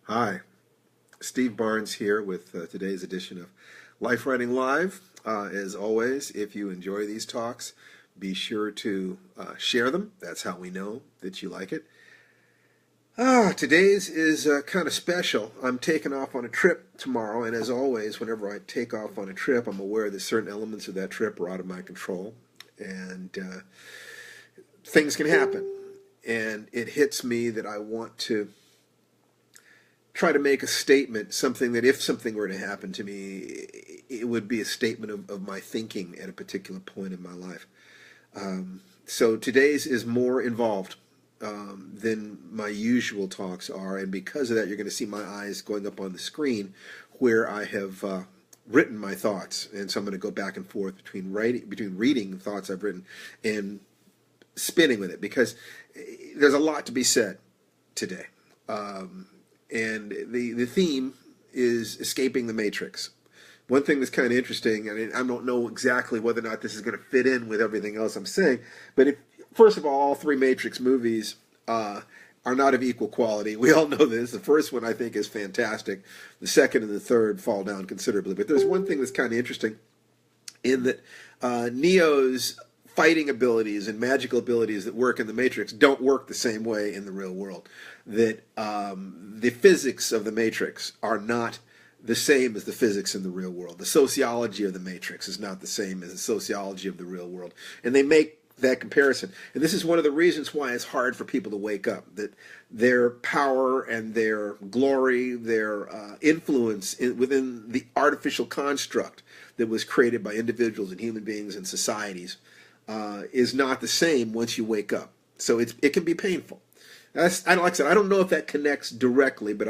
Hi, Steve Barnes here with today's edition of Life Writing Live. As always, if you enjoy these talks, be sure to share them. That's how we know that you like it. Today's is kind of special. I'm taking off on a trip tomorrow, and as always, whenever I take off on a trip, I'm aware that certain elements of that trip are out of my control, and things can happen. And it hits me that I want to try to make a statement, something that if something were to happen to me, it would be a statement of my thinking at a particular point in my life. So today's is more involved than my usual talks are, and because of that, you're going to see my eyes going up on the screen where I have written my thoughts, and so I'm going to go back and forth between reading the thoughts I've written and spinning with it, because there's a lot to be said today. And the theme is escaping the matrix. One thing that's kind of interesting, I mean, I don't know exactly whether or not this is going to fit in with everything else I'm saying, but first of all three Matrix movies are not of equal quality. We all know this. The first one, I think, is fantastic. The second and the third fall down considerably. But there's one thing that's kind of interesting in that Neo's fighting abilities and magical abilities that work in the Matrix don't work the same way in the real world. That the physics of the Matrix are not the same as the physics in the real world. The sociology of the Matrix is not the same as the sociology of the real world. And they make that comparison. And this is one of the reasons why it's hard for people to wake up, that their power and their glory, their influence within the artificial construct that was created by individuals and human beings and societies is not the same once you wake up. So it can be painful. Like I said, I don't know if that connects directly, but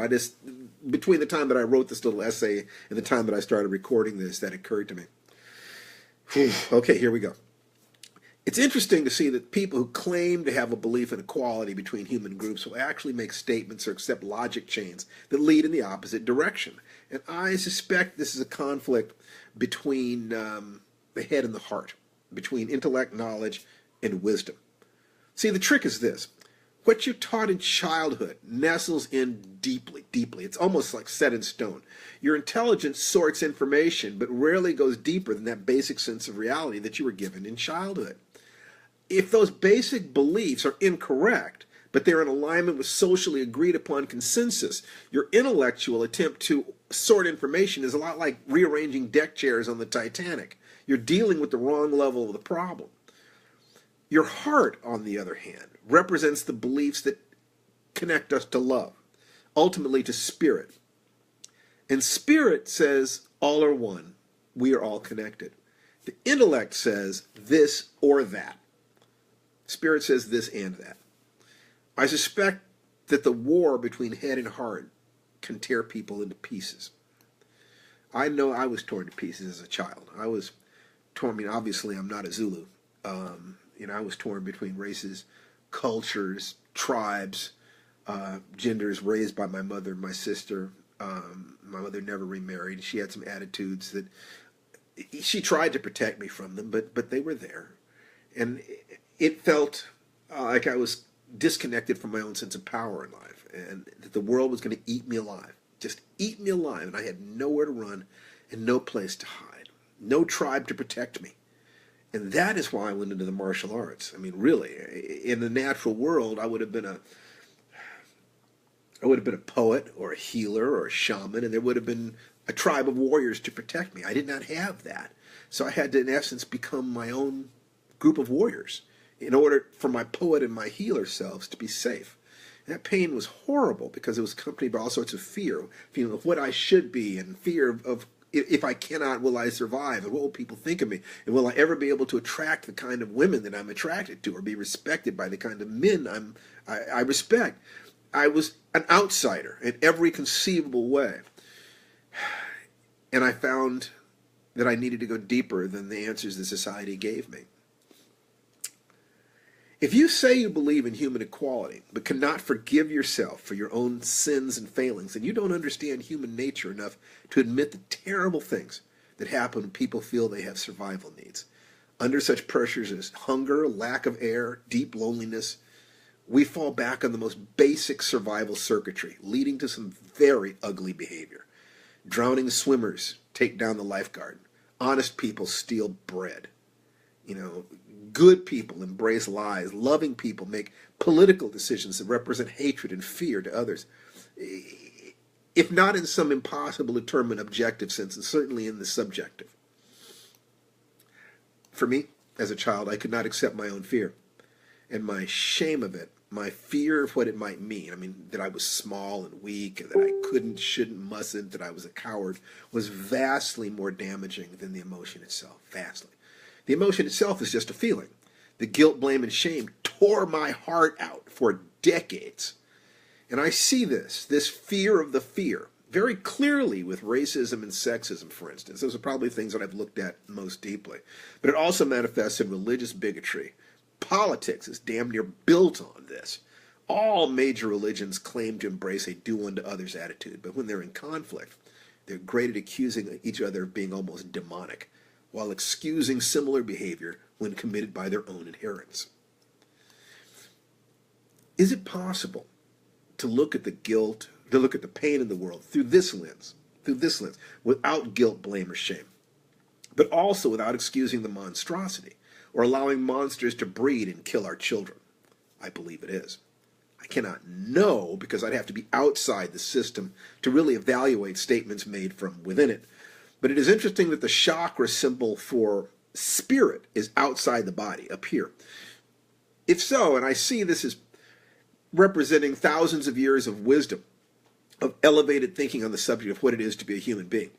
between the time that I wrote this little essay and the time that I started recording this, that occurred to me. Okay, here we go. It's interesting to see that people who claim to have a belief in equality between human groups will actually make statements or accept logic chains that lead in the opposite direction. And I suspect this is a conflict between the head and the heart, between intellect, knowledge, and wisdom. See, the trick is this. What you're taught in childhood nestles in deeply, deeply. It's almost like set in stone. Your intelligence sorts information, but rarely goes deeper than that basic sense of reality that you were given in childhood. If those basic beliefs are incorrect, but they're in alignment with socially agreed upon consensus, your intellectual attempt to sort information is a lot like rearranging deck chairs on the Titanic. You're dealing with the wrong level of the problem. Your heart, on the other hand, represents the beliefs that connect us to love, ultimately to spirit. And spirit says all are one. We are all connected. The intellect says this or that. Spirit says this and that. I suspect that the war between head and heart can tear people into pieces. I know I was torn to pieces as a child. I was torn. I mean, obviously, I'm not a Zulu. I was torn between races, cultures, tribes, genders raised by my mother and my sister. My mother never remarried. She had some attitudes that she tried to protect me from them, but they were there. And it felt like I was disconnected from my own sense of power in life, and that the world was going to eat me alive, just eat me alive, and I had nowhere to run and no place to hide, no tribe to protect me. And that is why I went into the martial arts. I mean, really, in the natural world, I would have been a poet or a healer or a shaman, and there would have been a tribe of warriors to protect me. I did not have that. So I had to, in essence, become my own group of warriors in order for my poet and my healer selves to be safe. And that pain was horrible because it was accompanied by all sorts of fear of what I should be, and fear of if I cannot, will I survive? And what will people think of me? And will I ever be able to attract the kind of women that I'm attracted to, or be respected by the kind of men I respect? I was an outsider in every conceivable way. And I found that I needed to go deeper than the answers the society gave me. If you say you believe in human equality, but cannot forgive yourself for your own sins and failings, then you don't understand human nature enough to admit the terrible things that happen when people feel they have survival needs. Under such pressures as hunger, lack of air, deep loneliness, we fall back on the most basic survival circuitry, leading to some very ugly behavior. Drowning swimmers take down the lifeguard. Honest people steal bread. You know, good people embrace lies. Loving people make political decisions that represent hatred and fear to others. If not in some impossible to determine objective sense, and certainly in the subjective. For me, as a child, I could not accept my own fear. And my shame of it, my fear of what it might mean, I mean, that I was small and weak, and that I couldn't, shouldn't, mustn't, that I was a coward, was vastly more damaging than the emotion itself, vastly. The emotion itself is just a feeling. The guilt, blame, and shame tore my heart out for decades. And I see this fear of the fear, very clearly with racism and sexism, for instance. Those are probably things that I've looked at most deeply. But it also manifests in religious bigotry. Politics is damn near built on this. All major religions claim to embrace a do unto others attitude, but when they're in conflict, they're great at accusing each other of being almost demonic, while excusing similar behavior when committed by their own adherents. Is it possible to look at the guilt, to look at the pain in the world through this lens, without guilt, blame, or shame, but also without excusing the monstrosity, or allowing monsters to breed and kill our children? I believe it is. I cannot know, because I'd have to be outside the system to really evaluate statements made from within it. But it is interesting that the chakra symbol for spirit is outside the body, up here. If so, and I see this as representing thousands of years of wisdom, of elevated thinking on the subject of what it is to be a human being,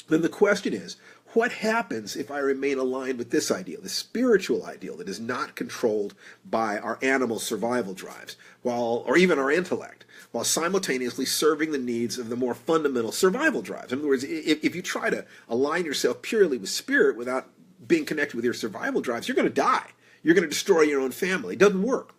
then the question is, what happens if I remain aligned with this ideal, this spiritual ideal that is not controlled by our animal survival drives, or even our intellect, while simultaneously serving the needs of the more fundamental survival drives? In other words, if you try to align yourself purely with spirit without being connected with your survival drives, you're going to die. You're going to destroy your own family. It doesn't work.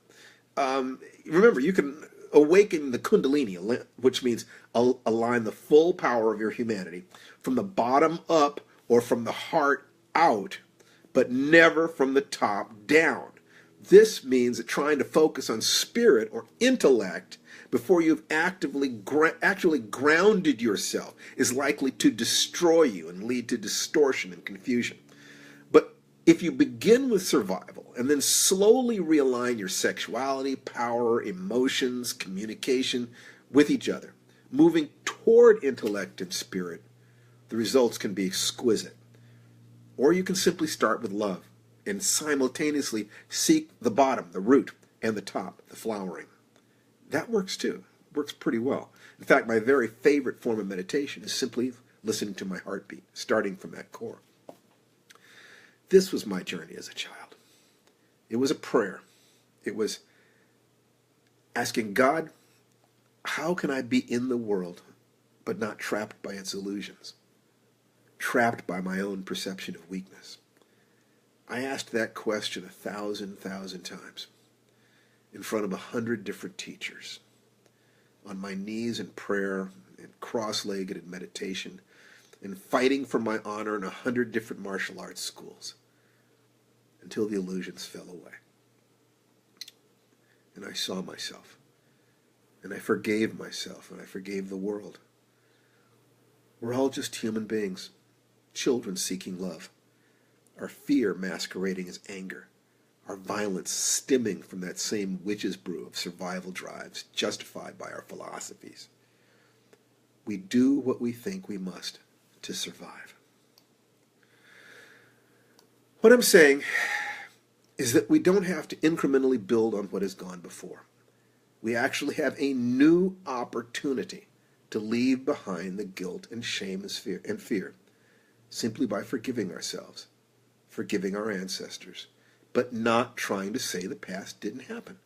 Remember, you can awaken the kundalini, which means align the full power of your humanity from the bottom up or from the heart out, but never from the top down. This means that trying to focus on spirit or intellect before you've actually grounded yourself is likely to destroy you and lead to distortion and confusion. But if you begin with survival and then slowly realign your sexuality, power, emotions, communication with each other, moving toward intellect and spirit, the results can be exquisite. Or you can simply start with love and simultaneously seek the bottom, the root, and the top, the flowering. That works too. Works pretty well. In fact, my very favorite form of meditation is simply listening to my heartbeat, starting from that core. This was my journey as a child. It was a prayer. It was asking God, how can I be in the world but not trapped by its illusions? Trapped by my own perception of weakness? I asked that question 1,000 times in front of 100 different teachers, on my knees in prayer and cross-legged in meditation, and fighting for my honor in 100 different martial arts schools, until the illusions fell away. And I saw myself, and I forgave myself, and I forgave the world. We're all just human beings, children seeking love, our fear masquerading as anger, our violence stemming from that same witch's brew of survival drives justified by our philosophies. We do what we think we must to survive. What I'm saying is that we don't have to incrementally build on what has gone before. We actually have a new opportunity to leave behind the guilt and shame and fear, simply by forgiving ourselves, forgiving our ancestors, but not trying to say the past didn't happen,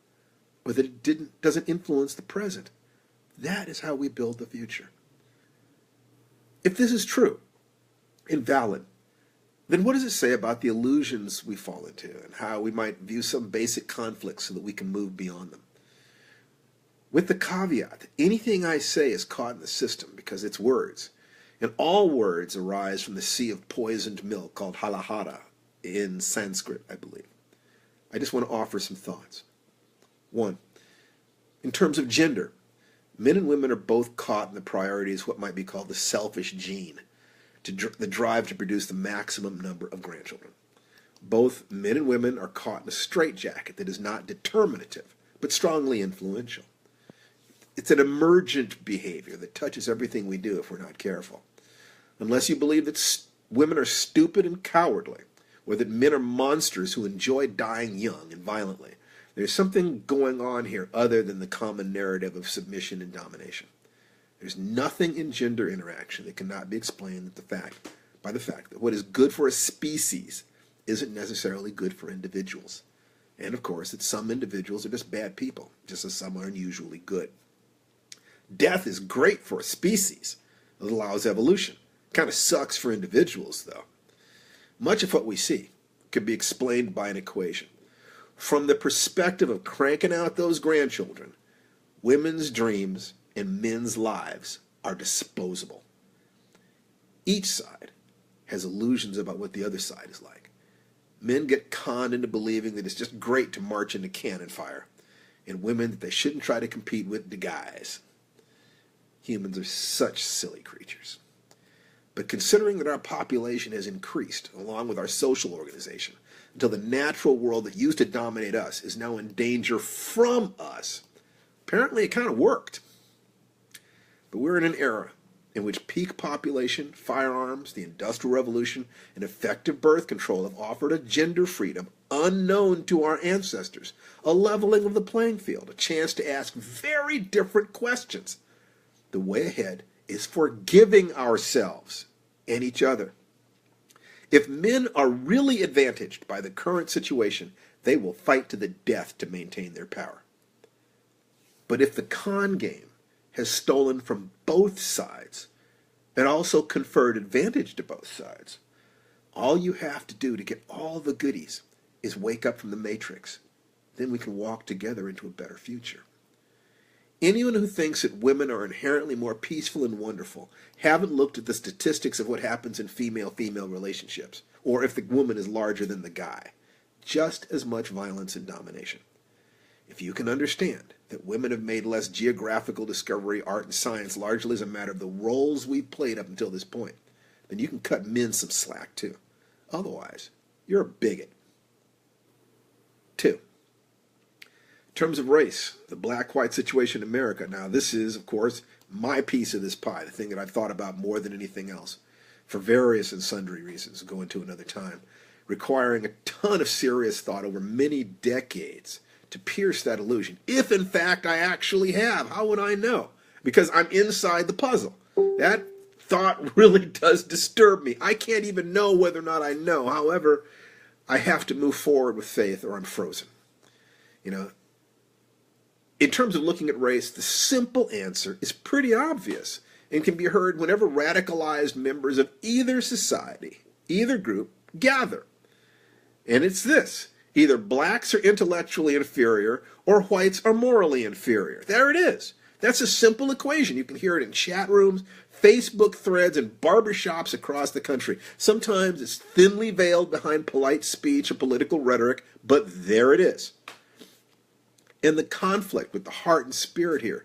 or that it doesn't influence the present. That is how we build the future. If this is true and valid, then what does it say about the illusions we fall into and how we might view some basic conflicts so that we can move beyond them? With the caveat that anything I say is caught in the system because it's words, and all words arise from the sea of poisoned milk called halahara in Sanskrit, I believe. I just want to offer some thoughts. 1, In terms of gender, men and women are both caught in the priorities what might be called the selfish gene, the drive to produce the maximum number of grandchildren. Both men and women are caught in a straitjacket that is not determinative, but strongly influential. It's an emergent behavior that touches everything we do if we're not careful. Unless you believe that women are stupid and cowardly, or that men are monsters who enjoy dying young and violently, there's something going on here other than the common narrative of submission and domination. There's nothing in gender interaction that cannot be explained by the fact that what is good for a species isn't necessarily good for individuals. And of course, that some individuals are just bad people, just as some are unusually good. Death is great for a species. It allows evolution. Kind of sucks for individuals, though. Much of what we see can be explained by an equation. From the perspective of cranking out those grandchildren, women's dreams and men's lives are disposable. Each side has illusions about what the other side is like. Men get conned into believing that it's just great to march into cannon fire, and women that they shouldn't try to compete with the guys. Humans are such silly creatures. But considering that our population has increased, along with our social organization, until the natural world that used to dominate us is now in danger from us, apparently it kind of worked. But we're in an era in which peak population, firearms, the Industrial Revolution, and effective birth control have offered a gender freedom unknown to our ancestors, a leveling of the playing field, a chance to ask very different questions. The way ahead is forgiving ourselves and each other. If men are really advantaged by the current situation, they will fight to the death to maintain their power. But if the con game has stolen from both sides and also conferred advantage to both sides, all you have to do to get all the goodies is wake up from the matrix. Then we can walk together into a better future. Anyone who thinks that women are inherently more peaceful and wonderful haven't looked at the statistics of what happens in female-female relationships, or if the woman is larger than the guy. Just as much violence and domination. If you can understand that women have made less geographical discovery, art, and science largely as a matter of the roles we've played up until this point, then you can cut men some slack too. Otherwise, you're a bigot. 2. In terms of race, the black-white situation in America. Now, this is, of course, my piece of this pie, the thing that I've thought about more than anything else, for various and sundry reasons, I'll go into another time, requiring a ton of serious thought over many decades to pierce that illusion. If, in fact, I actually have, how would I know? Because I'm inside the puzzle. That thought really does disturb me. I can't even know whether or not I know. However, I have to move forward with faith or I'm frozen. You know, in terms of looking at race, the simple answer is pretty obvious and can be heard whenever radicalized members of either society, either group, gather. And it's this: either blacks are intellectually inferior or whites are morally inferior. There it is. That's a simple equation. You can hear it in chat rooms, Facebook threads, and barbershops across the country. Sometimes it's thinly veiled behind polite speech or political rhetoric, but there it is. And the conflict with the heart and spirit here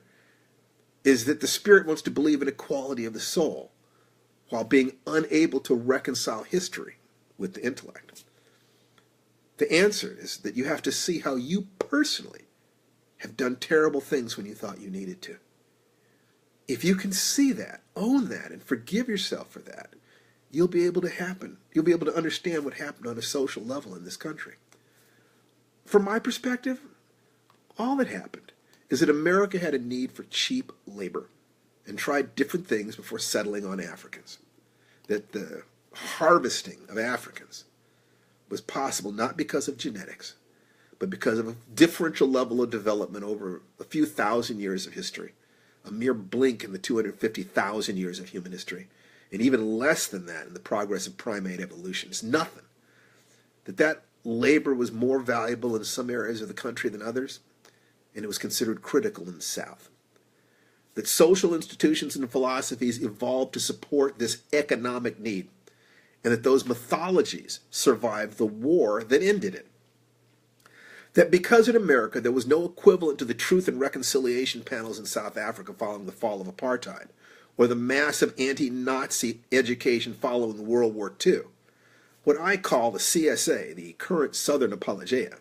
is that the spirit wants to believe in equality of the soul while being unable to reconcile history with the intellect. The answer is that you have to see how you personally have done terrible things when you thought you needed to. If you can see that, own that, and forgive yourself for that, you'll be able to understand what happened on a social level in this country. From my perspective, all that happened is that America had a need for cheap labor and tried different things before settling on Africans. That the harvesting of Africans was possible not because of genetics, but because of a differential level of development over a few thousand years of history, a mere blink in the 250,000 years of human history, and even less than that in the progress of primate evolution. It's nothing. That labor was more valuable in some areas of the country than others, and it was considered critical in the South. That social institutions and philosophies evolved to support this economic need, and that those mythologies survived the war that ended it. That because in America there was no equivalent to the Truth and Reconciliation panels in South Africa following the fall of apartheid, or the massive anti-Nazi education following World War II, what I call the CSA, the current Southern Apologia,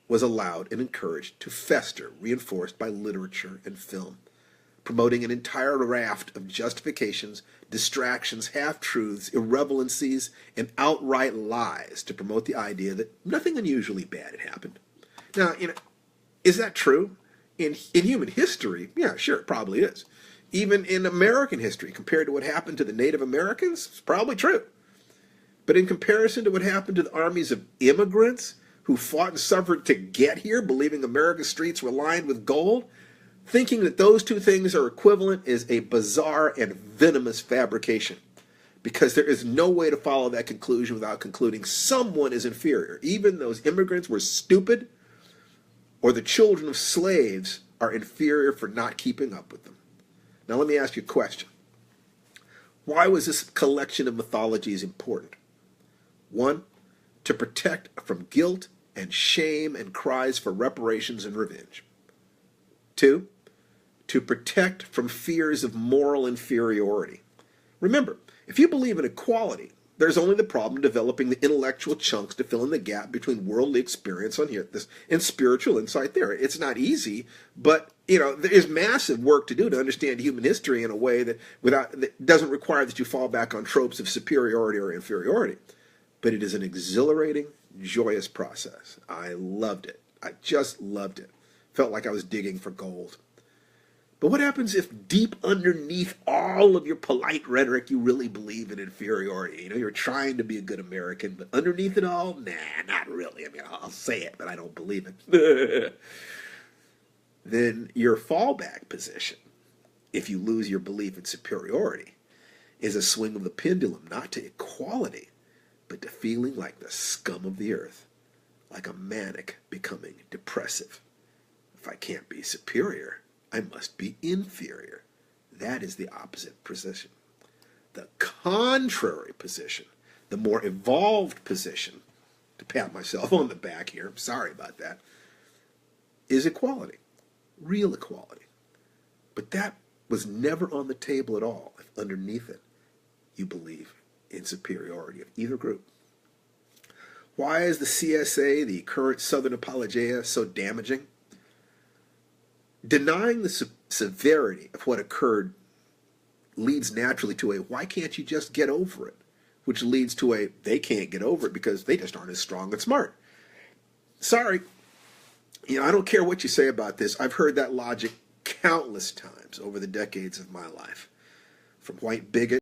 was allowed and encouraged to fester, reinforced by literature and film, promoting an entire raft of justifications, distractions, half-truths, irrelevancies, and outright lies to promote the idea that nothing unusually bad had happened. Now, is that true? In human history, yeah, sure, it probably is. Even in American history, compared to what happened to the Native Americans, it's probably true. But in comparison to what happened to the armies of immigrants who fought and suffered to get here, believing America's streets were lined with gold, thinking that those two things are equivalent is a bizarre and venomous fabrication, because there is no way to follow that conclusion without concluding someone is inferior. Even those immigrants were stupid, or the children of slaves are inferior for not keeping up with them. Now let me ask you a question. Why was this collection of mythologies important? 1, to protect from guilt and shame and cries for reparations and revenge. 2, to protect from fears of moral inferiority. Remember, if you believe in equality, there's only the problem developing the intellectual chunks to fill in the gap between worldly experience on here and spiritual insight there. It's not easy, but there is massive work to do to understand human history in a way that doesn't require that you fall back on tropes of superiority or inferiority. But it is an exhilarating, joyous process. I loved it. I just loved it. Felt like I was digging for gold. But what happens if deep underneath all of your polite rhetoric you really believe in inferiority? You're trying to be a good American, but underneath it all, nah, not really. I mean, I'll say it, but I don't believe it. Then your fallback position, if you lose your belief in superiority, is a swing of the pendulum, not to equality, but to feeling like the scum of the earth, like a manic becoming depressive. If I can't be superior, I must be inferior. That is the opposite position. The contrary position, the more evolved position, to pat myself on the back here, I'm sorry about that, is equality, real equality. But that was never on the table at all if underneath it you believe in superiority of either group. Why is the CSA, the current Southern Apologia, so damaging? Denying the severity of what occurred leads naturally to a, why can't you just get over it? Which leads to a, they can't get over it because they just aren't as strong and smart. Sorry, I don't care what you say about this. I've heard that logic countless times over the decades of my life. From white bigots